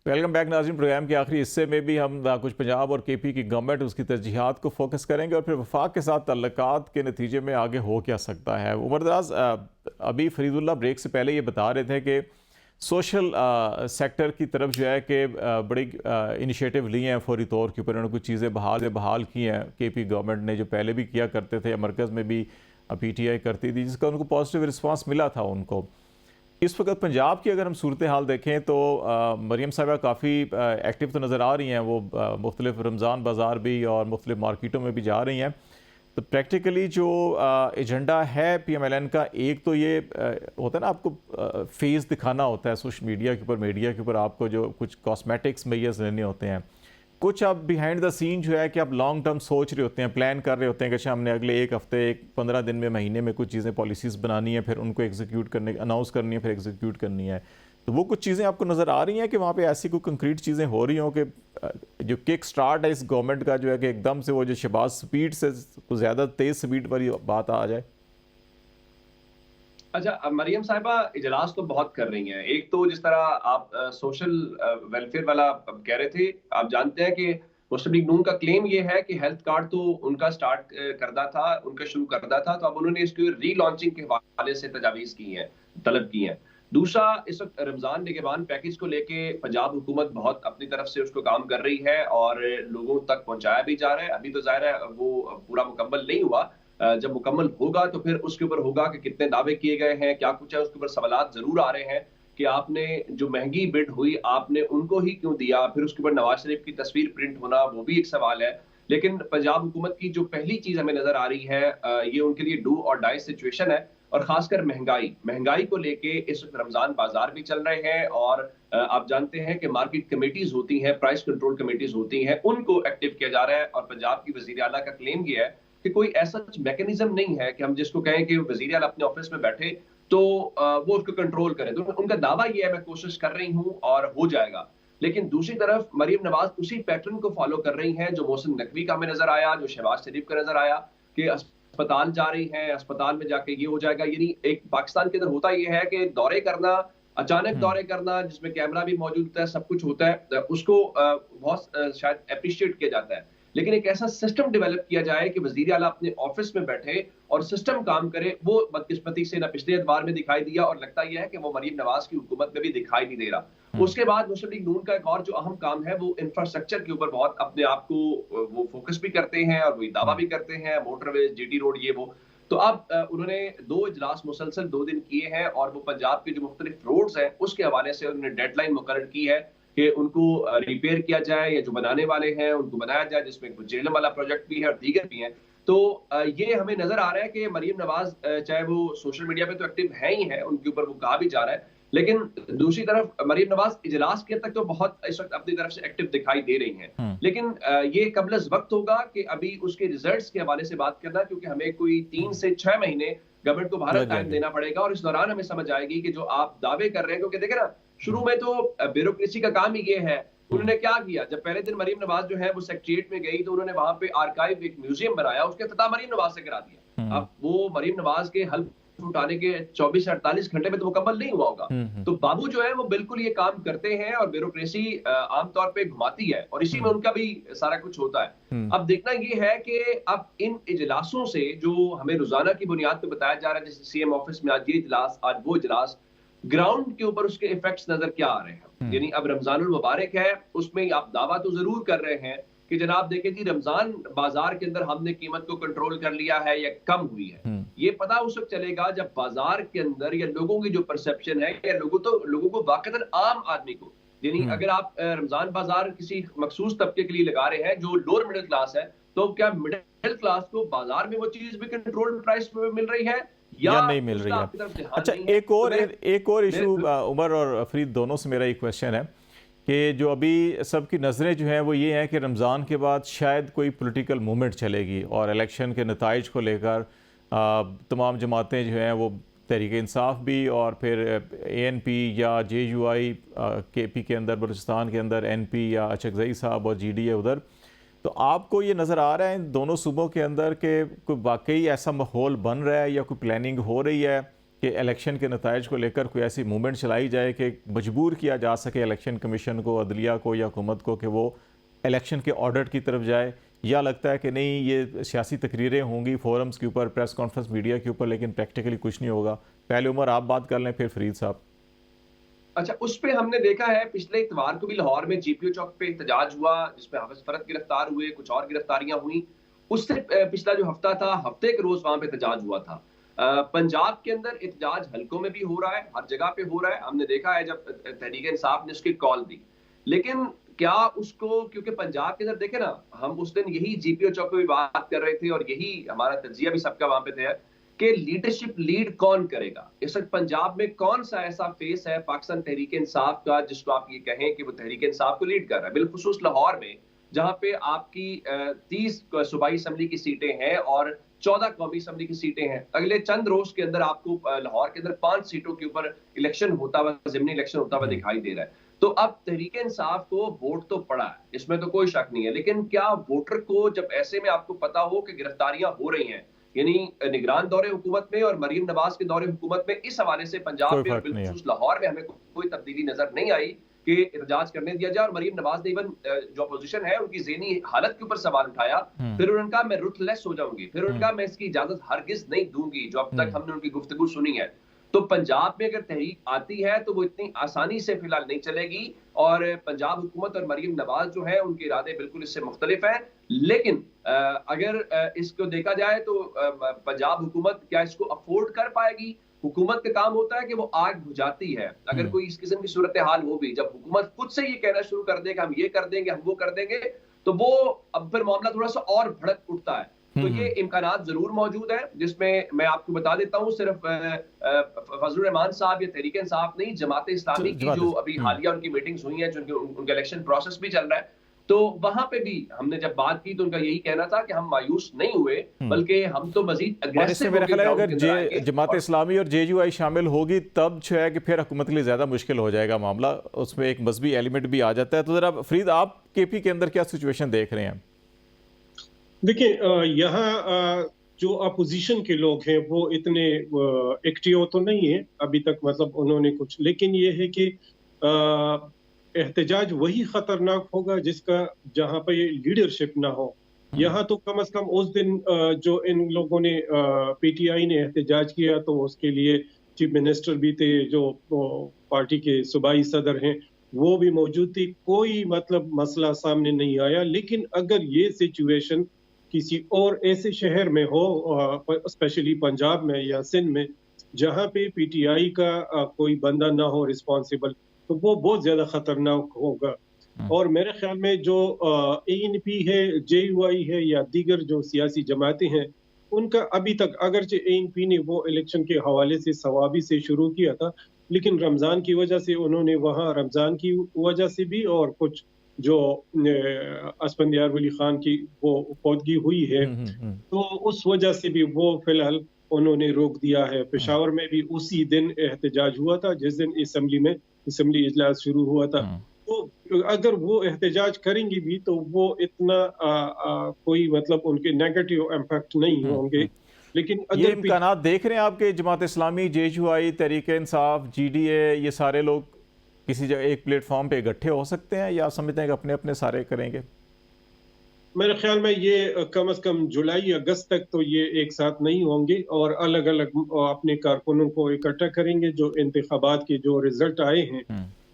Welcome back नाज़रीन। Programme के आखिरी हिस्से में भी हम कुछ पंजाब और केपी की गवर्नमेंट उसकी तरजीहात को फोकस करेंगे और फिर वफाक के साथ तल्लुकात के नतीजे में आगे हो क्या सकता है। उमर दराज, अभी फरीदुल्लाह ब्रेक से पहले ये बता रहे थे कि सोशल सेक्टर की तरफ जो है कि बड़ी इनिशिएटिव लिए हैं फौरी तौर के ऊपर। उन्होंने कुछ चीज़ें बहाल की हैं केपी गवर्नमेंट ने, जो पहले भी किया करते थे, मरकज़ में भी PTI करती थी, जिसका उनको पॉजिटिव रिस्पांस मिला था उनको। इस वक्त पंजाब की अगर हम सूरत हाल देखें तो मरीम साहिबा काफ़ी एक्टिव तो नज़र आ रही हैं। वो मुख्तलिफ रमज़ान बाज़ार भी और मुख्तलिफ मार्केटों में भी जा रही हैं। तो प्रैक्टिकली जो एजेंडा है PMLN का, एक तो ये होता है ना, आपको फेस दिखाना होता है सोशल मीडिया के ऊपर, मीडिया के ऊपर आपको जो कुछ कॉस्मेटिक्स मेजर्स लेने होते हैं। कुछ आप बिहाइंड द सीन जो है कि आप लॉन्ग टर्म सोच रहे होते हैं, प्लान कर रहे होते हैं कि अच्छा हमने अगले एक हफ्ते, 15 दिन में, महीने में कुछ चीज़ें, पॉलिसीज़ बनानी है, फिर उनको एग्जीक्यूट करने, अनाउंस करनी है, फिर एग्जीक्यूट करनी है। तो वो कुछ चीज़ें आपको नज़र आ रही हैं कि वहाँ पे ऐसी कोई कंक्रीट चीज़ें हो रही हों कि जो किक स्टार्ट है इस गवर्नमेंट का, जो है कि एकदम से वो जो शहबाज स्पीड से कुछ ज़्यादा तेज़ स्पीड पर बात आ जाए। अच्छा, मरियम साहिबा इजलास तो बहुत कर रही हैं। एक तो जिस तरह आप सोशल वेलफेयर वाला कह रहे थे, आप जानते हैं कि मुस्लिम लीग नून का क्लेम ये है कि हेल्थ कार्ड तो उनका स्टार्ट करदा था, उनका शुरू करदा था, तो अब उन्होंने इसकी रीलॉन्चिंग के हवाले से तजावीज़ की हैं, तलब की हैं। दूसरा, इस वक्त रमज़ान निगहबान पैकेज को लेके पंजाब हुकूमत बहुत अपनी तरफ से उसको काम कर रही है और लोगों तक पहुंचाया भी जा रहा है। अभी तो ज़ाहिर है वो पूरा मुकम्मल नहीं हुआ। जब मुकम्मल होगा तो फिर उसके ऊपर होगा कि कितने दावे किए गए हैं, क्या कुछ है, उसके ऊपर सवालात ज़रूर आ रहे हैं कि आपने जो महँगी बिड हुई, आपने उनको ही क्यों दिया? फिर उसके ऊपर नवाज़ शरीफ की तस्वीर प्रिंट होना, वो भी एक सवाल है। लेकिन पंजाब हुकूमत की जो पहली चीज़ हमें नज़र आ रही है, ये उनके लिए डू और डाई सिचुएशन है और ख़ासकर महँगाई। महँगाई को लेके इस वक़्त रमज़ान बाज़ार भी चल रहे हैं और आप जानते हैं कि मार्केट कमेटीज़ होती हैं, प्राइस कंट्रोल कमेटीज़ होती हैं, उनको एक्टिव किया जा रहा है और पंजाब की वज़ीर आला का क्लेम ये है कि कोई ऐसा मैकेनिज्म नहीं है कि हम जिसको कहें कि वज़ीर आला अपने ऑफिस में बैठे तो वो उसको कंट्रोल करें। तो उनका दावा ये है, मैं कोशिश कर रही हूँ और हो जाएगा। लेकिन दूसरी तरफ मरियम नवाज उसी पैटर्न को फॉलो कर रही हैं जो मोहसिन नकवी का हमें नजर आया, जो शहबाज शरीफ का नजर आया कि अस्पताल जा रही हैं, अस्पताल में जाके ये हो जाएगा। यानी एक पाकिस्तान के अंदर होता ये है कि दौरे करना, अचानक हम्म। दौरे करना जिसमें कैमरा भी मौजूद होता है, सब कुछ होता है, उसको बहुत शायद एप्रिशिएट किया जाता है। लेकिन एक ऐसा सिस्टम डेवलप किया जाए कि वज़ीर आला अपने ऑफिस में बैठे और सिस्टम काम करे, वो बदकिस्मती से ना पिछले एतबार में दिखाई दिया और लगता यह है कि वो मरीम नवाज की हुकूमत में भी दिखाई नहीं दे रहा। हम्म। उसके बाद मुस्लिम लीग नून का एक और जो अहम काम है वो इंफ्रास्ट्रक्चर के ऊपर बहुत अपने आप को वो फोकस भी करते हैं और वही दावा हम्म। भी करते हैं, मोटरवे, GT रोड, ये वो। तो अब उन्होंने 2 इजलास मुसलसल 2 दिन किए हैं और वो पंजाब के जो मुख्तलिफ रोड्स हैं उसके हवाले से उन्होंने डेडलाइन मुकर्रर की है कि उनको रिपेयर किया जाए या जो बनाने वाले हैं उनको बनाया जाए, जिसमें कुछ जेलम वाला प्रोजेक्ट भी है और दीगर भी हैं। तो ये हमें नजर आ रहा है कि मरियम नवाज चाहे वो सोशल मीडिया पे तो एक्टिव है ही है, उनके ऊपर वो कहा भी जा रहा है, लेकिन दूसरी तरफ मरियम नवाज इजलास के तक तो बहुत इस वक्त अपनी तरफ से एक्टिव दिखाई दे रही हैं। हम्म। लेकिन ये कबल वक्त होगा कि अभी उसके रिजल्ट्स के हवाले से बात करना, क्योंकि हमें कोई 3 से 6 महीने गवर्नमेंट को भारत लग टाइम जाएंगे। देना पड़ेगा और इस दौरान हमें समझ आएगी कि जो आप दावे कर रहे हैं, क्योंकि देखिए ना, शुरू में तो ब्यूरोक्रेसी का काम ही ये है। हम्म। उन्होंने क्या किया, जब पहले दिन मरीम नवाज जो है वो सेक्रेटेरिएट में गई तो उन्होंने वहां पे आर्काइव, एक म्यूजियम बनाया, उसका इफ्तिताह मरीम नवाज से करा दिया। हम्म। अब वो मरीम नवाज के हल्फ उठाने के 24 से 48 घंटे में तो मुकम्मल नहीं हुआ होगा। हम्म। तो बाबू जो है वो बिल्कुल ये काम करते हैं और ब्यूरोक्रेसी आमतौर पे घुमाती है और इसी में हम्म। उनका भी सारा कुछ होता है। हम्म। अब देखना ये है कि अब इन इजलासों से जो हमें रोजाना की बुनियाद पे बताया जा रहा है, जैसे CM ऑफिस में आज ये इजलास, आज वो इजलास, ग्राउंड के ऊपर उसके इफेक्ट्स नजर क्या आ रहे हैं। हम्म। यानी अब रमजानुल मुबारक है, उसमें आप दावा तो जरूर कर रहे हैं कि जनाब देखिए जी, रमजान बाजार के अंदर हमने कीमत को कंट्रोल कर लिया है या कम हुई है। हम्म। ये पता उस वक्त चलेगा जब बाजार के अंदर या लोगों की जो परसेप्शन है, या लोगों को वाकईतन आम आदमी को, यानी हम्म। अगर आप रमजान बाजार किसी मखसूस तबके के लिए लगा रहे हैं जो लोअर मिडिल क्लास है, तो क्या मिडिल क्लास को बाजार में वो चीज भी कंट्रोल प्राइस में मिल रही है या या नहीं मिल रही उसका है। आपकी तरफ ध्यान अच्छा, नहीं है? तो एक और इशू, मेरे उमर और फरीद दोनों से मेरा एक क्वेश्चन है कि जो अभी सबकी नज़रें जो हैं वो ये हैं कि रमज़ान के बाद शायद कोई पॉलिटिकल मूवमेंट चलेगी और इलेक्शन के नताइज को लेकर तमाम जमातें जो हैं वो तहरीक इंसाफ भी और फिर ANP या JUI KP के अंदर, बलूचिस्तान के अंदर NP या अचकजई साहब और GDA उधर। तो आपको ये नज़र आ रहा है इन दोनों सूबों के अंदर कि कोई वाकई ऐसा माहौल बन रहा है या कोई प्लानिंग हो रही है कि इलेक्शन के नताइज को लेकर कोई ऐसी मूवमेंट चलाई जाए कि मजबूर किया जा सके इलेक्शन कमीशन को, अदलिया को या हुकूमत को कि वो इलेक्शन के ऑडिट की तरफ जाए, या लगता है कि नहीं ये सियासी तकरीरें होंगी फोरम्स के ऊपर, प्रेस कॉन्फ्रेंस, मीडिया के ऊपर, लेकिन प्रैक्टिकली कुछ नहीं होगा? पहले उमर आप बात कर लें, फिर फरीद साहब। अच्छा, उस पे हमने देखा है पिछले इतवार को भी लाहौर में जीपीओ चौक पे एहतजाज हुआ जिसमें हाफिज फरद गिरफ्तार हुए, कुछ और गिरफ्तारियां हुई। उससे पिछला जो हफ्ता था, हफ्ते के रोज वहां पे एहतजाज हुआ था। पंजाब के अंदर एहतजाज हल्कों में भी हो रहा है, हर जगह पे हो रहा है। हमने देखा है जब तहरीक इंसाफ ने उसकी कॉल दी, लेकिन क्या उसको, क्योंकि पंजाब के अंदर देखे ना, हम उस दिन यही जीपीओ चौक पे भी बात कर रहे थे और यही हमारा तजिया भी सबका वहां पे था कि लीडरशिप लीड कौन करेगा। इस वक्त पंजाब में कौन सा ऐसा फेस है पाकिस्तान तहरीक इंसाफ का जिसको आप ये कहें कि वो तहरीक इंसाफ को लीड कर रहा है, बिलखुसूस लाहौर में, जहां पे आपकी 30 सूबाई असम्बली की सीटें हैं और 14 कौमी असम्बली की सीटें हैं। अगले चंद रोज के अंदर आपको लाहौर के अंदर 5 सीटों के ऊपर इलेक्शन होता हुआ, ज़िमनी इलेक्शन होता हुआ दिखाई दे रहा है। तो अब तहरीक इंसाफ को वोट तो पड़ा है, इसमें तो कोई शक नहीं है, लेकिन क्या वोटर को जब ऐसे में आपको पता हो कि गिरफ्तारियां हो रही हैं, यानी निगरान दौरे हुकूमत में और मरीम नवाज के दौरे हुकूमत में, इस हवाले से पंजाब में और बिलखुसूस लाहौर में हमें कोई तब्दीली नजर नहीं आई कि एहतजाज करने दिया जाए। और मरीम नवाज ने इवन जो अपोजिशन है उनकी ज़हनी हालत के ऊपर सवाल उठाया। फिर उन्होंने कहा मैं रुथलेस हो जाऊंगी, फिर उन्होंने कहा मैं इसकी इजाजत हरगिज नहीं दूंगी, जो अब तक हमने उनकी गुफ्तगू सुनी है। तो पंजाब में अगर तहरीक आती है तो वो इतनी आसानी से फिलहाल नहीं चलेगी, और पंजाब हुकूमत और मरीम नवाज जो है उनके इरादे बिल्कुल इससे मुख्तलिफ हैं। लेकिन अगर इसको देखा जाए तो पंजाब हुकूमत क्या इसको अफोर्ड कर पाएगी? हुकूमत का काम होता है कि वो आग बुझाती है। अगर कोई इस किस्म की सूरत हाल हो भी, जब हुकूमत खुद से ये कहना शुरू कर दे कि हम ये कर देंगे, हम वो कर देंगे, तो वो अब फिर मामला थोड़ा सा और भड़क उठता है। तो ये इम्कानात जरूर मौजूद है, जिसमें मैं आपको बता देता हूँ, सिर्फ फजलुर रहमान साहब या तहरीक इंसाफ नहीं, जमात इस्लामी की जो अभी हालिया उनकी मीटिंग्स हुई हैं, जो उनका इलेक्शन प्रोसेस भी चल रहा है, तो वहां पे भी हमने जब बात की तो उनका यही कहना था कि हम मायूस नहीं हुए, बल्कि हम तो मजीद अग्रेसिव मेरा ख्याल है अगर जमात इस्लामी और जेयूआई शामिल होगी तब जो है कि फिर हुकूमत के लिए ज़्यादा मुश्किल हो जाएगा मामला, उसमें एक मजहबी एलिमेंट भी आ जाता है। तो ज़रा फरीद, आप केपी के अंदर क्या सिचुएशन देख रहे हैं? देखिए, यहाँ जो अपोजिशन के लोग हैं वो इतने एक्टिव तो नहीं है अभी तक, मतलब उन्होंने कुछ, लेकिन ये है कि एहतजाज वही खतरनाक होगा जिसका जहाँ पे लीडरशिप ना हो। यहाँ तो कम से कम उस दिन जो इन लोगों ने पीटीआई ने एहतजाज किया तो उसके लिए चीफ मिनिस्टर भी थे, जो पार्टी के सूबाई सदर हैं वो भी मौजूद थी, कोई मतलब मसला सामने नहीं आया। लेकिन अगर ये सिचुएशन किसी और ऐसे शहर में हो, स्पेशली पंजाब में या सिंध में, जहाँ पे पीटीआई का कोई बंदा ना हो रिस्पॉन्सिबल, तो वो बहुत ज्यादा खतरनाक होगा। और मेरे ख्याल में जो एएनपी है, जेयूआई है या दीगर जो सियासी जमातें हैं, उनका अभी तक, अगरचे एएनपी ने वो इलेक्शन के हवाले से सवाबी से शुरू किया था, लेकिन रमजान की वजह से उन्होंने वहाँ, रमजान की वजह से भी, और कुछ जो असफंदियार वली खान की वो फौतगी हुई है, तो उस वजह से भी वो फिलहाल उन्होंने रोक दिया है। पेशावर में भी उसी दिन एहतजाज हुआ था जिस दिन असम्बली इजलास शुरू हुआ था। तो अगर वो एहतजाज करेंगी भी तो वो इतना कोई मतलब उनके नेगेटिव इम्पैक्ट नहीं होंगे। लेकिन अगर ये इम्कानात देख रहे हैं आपके जमात इस्लामी, जेयूआई, तहरीक इंसाफ, जीडीए, ये सारे लोग किसी जगह एक प्लेटफॉर्म पे इकट्ठे हो सकते हैं, या समझते हैं कि अपने अपने सारे करेंगे? मेरे ख्याल में ये कम से कम जुलाई अगस्त तक तो ये एक साथ नहीं होंगे और अलग अलग अपने कारकुनों को इकट्ठा करेंगे। जो इंतखाबात के जो रिजल्ट आए हैं,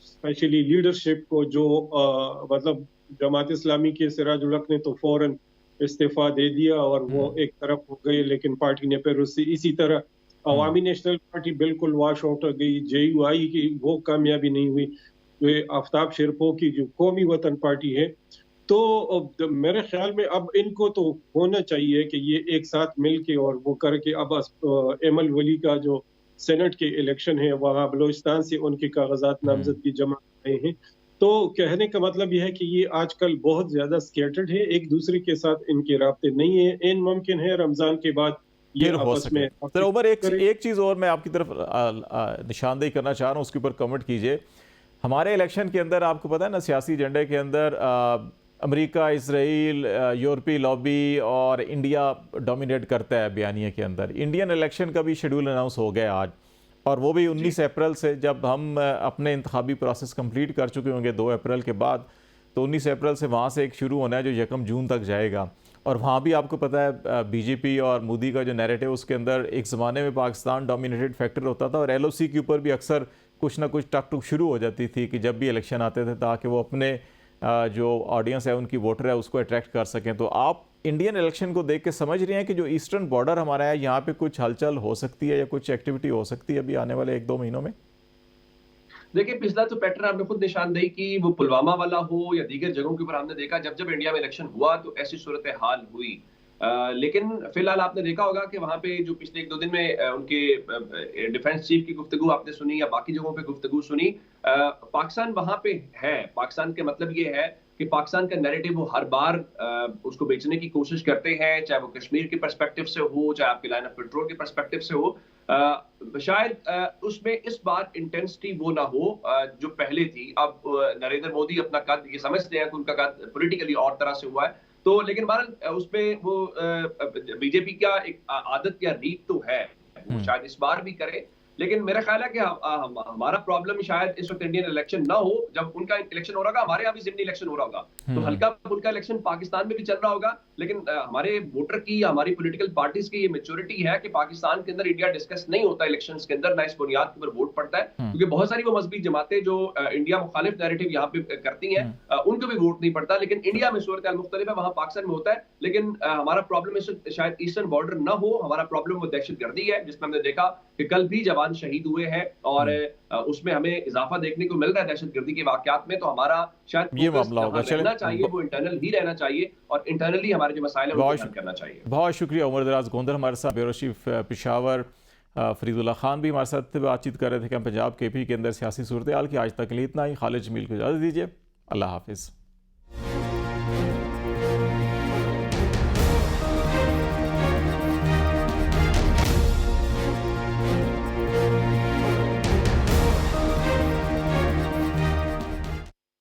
स्पेशली लीडरशिप को, जो मतलब जमात इस्लामी के सिराजुल हक ने तो फौरन इस्तीफा दे दिया और वो एक तरफ हो गए, लेकिन पार्टी ने फिर उससे, इसी तरह अवामी नेशनल पार्टी बिल्कुल वॉश आउट हो गई, जेयूआई की वो कामयाबी नहीं हुई, जो आफ्ताब शेरपो की जो कौमी वतन पार्टी है। तो मेरे ख्याल में अब इनको तो होना चाहिए कि ये एक साथ मिलके और वो करके, अब एमल वली का जो सेनेट के इलेक्शन है वहाँ बलोचिस्तान से उनके कागजात नामजदगी जमा रहे हैं। तो कहने का मतलब यह है कि ये आजकल बहुत ज्यादा स्कैटर्ड है, एक दूसरे के साथ इनके राब्ते नहीं है। इन मुमकिन है रमजान के बाद ये आपस में। तो उमर, एक चीज़ और मैं आपकी तरफ निशानदेही करना चाह रहा हूँ, उसके ऊपर कमेंट कीजिए। हमारे इलेक्शन के अंदर आपको पता है ना, सियासी एजेंडे के अंदर अमेरिका, इसराइल, यूरोपीय लॉबी और इंडिया डोमिनेट करता है बयानिए के अंदर। इंडियन इलेक्शन का भी शेड्यूल अनाउंस हो गया आज। और वो भी 19 अप्रैल से, जब हम अपने इंतखाबी प्रोसेस कंप्लीट कर चुके होंगे 2 अप्रैल के बाद, तो 19 अप्रैल से वहाँ से एक शुरू होना है जो 1 जून तक जाएगा। और वहाँ भी आपको पता है बीजेपी और मोदी का जो नैरेटिव, उसके अंदर एक ज़माने में पाकिस्तान डोमिनेटेड फैक्टर होता था और एलओसी के ऊपर भी अक्सर कुछ ना कुछ टक टुक शुरू हो जाती थी कि जब भी इलेक्शन आते थे, ताकि वो अपने जो ऑडियंस है, उनकी वोटर है, उसको अट्रैक्ट कर सकें। तो आप इंडियन इलेक्शन को देख के समझ रहे हैं कि जो ईस्टर्न बॉर्डर हमारा है, यहाँ पे कुछ हलचल हो सकती है या कुछ एक्टिविटी हो सकती है अभी आने वाले 1-2 महीनों में? देखिए, पिछला तो पैटर्न आपने खुद निशानदेही की, वो पुलवामा वाला हो या दीगर जगहों के ऊपर हमने देखा, जब जब इंडिया में इलेक्शन हुआ तो ऐसी सूरत हाल हुई। लेकिन फिलहाल आपने देखा होगा कि वहां पे जो पिछले 1-2 दिन में उनके डिफेंस चीफ की गुफ्तगू आपने सुनी या बाकी जगहों पे गुफ्तगू सुनी, पाकिस्तान वहां पे है। पाकिस्तान का मतलब ये है कि पाकिस्तान का नैरेटिव वो हर बार उसको बेचने की कोशिश करते हैं, चाहे वो कश्मीर के पर्सपेक्टिव से हो, चाहे आपके लाइन ऑफ कंट्रोल के पर्सपेक्टिव से हो। शायद उसमें इस बार इंटेंसिटी वो ना हो जो पहले थी। अब नरेंद्र मोदी अपना कद ये समझते हैं कि उनका कद पॉलिटिकली और तरह से हुआ है, तो लेकिन बहरहाल उसमें वो बीजेपी का एक आदत या रीत तो है, वो शायद इस बार भी करे। लेकिन मेरा ख्याल है कि हमारा प्रॉब्लम शायद इस वक्त इंडियन इलेक्शन ना हो, जब उनका इलेक्शन हो रहा होगा, हमारे यहाँ भी जिमनी इलेक्शन हो रहा होगा, तो हल्का फुल्का इलेक्शन पाकिस्तान में भी चल रहा होगा। लेकिन हमारे वोटर की, हमारी पॉलिटिकल पार्टीज की ये मेच्योरिटी है कि पाकिस्तान के अंदर इंडिया डिस्कस नहीं होता इलेक्शंस के अंदर, ना इस बुनियाद के ऊपर वोट पड़ता है, क्योंकि बहुत सारी वो मजहबी जमातें जो इंडिया मुखालिफ नैरेटिव यहाँ पे करती हैं, उनको भी वोट नहीं पड़ता। लेकिन इंडिया में सूरत हाल मुख्तलिफ है, वहाँ पाकिस्तान में होता है। लेकिन हमारा प्रॉब्लम इस शायद ईस्टर्न बॉर्डर ना हो, हमारा प्रॉब्लम वो दहशतगर्दी है, जिसमें हमने देखा कि कल भी जवान शहीद हुए हैं और उसमें हमें इजाफा देखने को मिल रहा है दहशतगर्दी के वाकयात में। तो हमारा शायद ये मामला होगा, रहना चाहिए, वो इंटरनल ही रहना चाहिए और इंटरनली हमारे जो मसाइल है उनको हल करना चाहिए। बहुत शुक्रिया। उमर दराज गोंदर हमारे साथ, ब्यूरो चीफ पेशावर फरीदुल्ला खान भी हमारे साथ बातचीत कर रहे थे कि हम पंजाब केपी के अंदर सियासी सूरत हाल की। आज तक के लिए इतना ही। खालिद जमील को इजाज़त दीजिए। अल्लाह हाफिज़।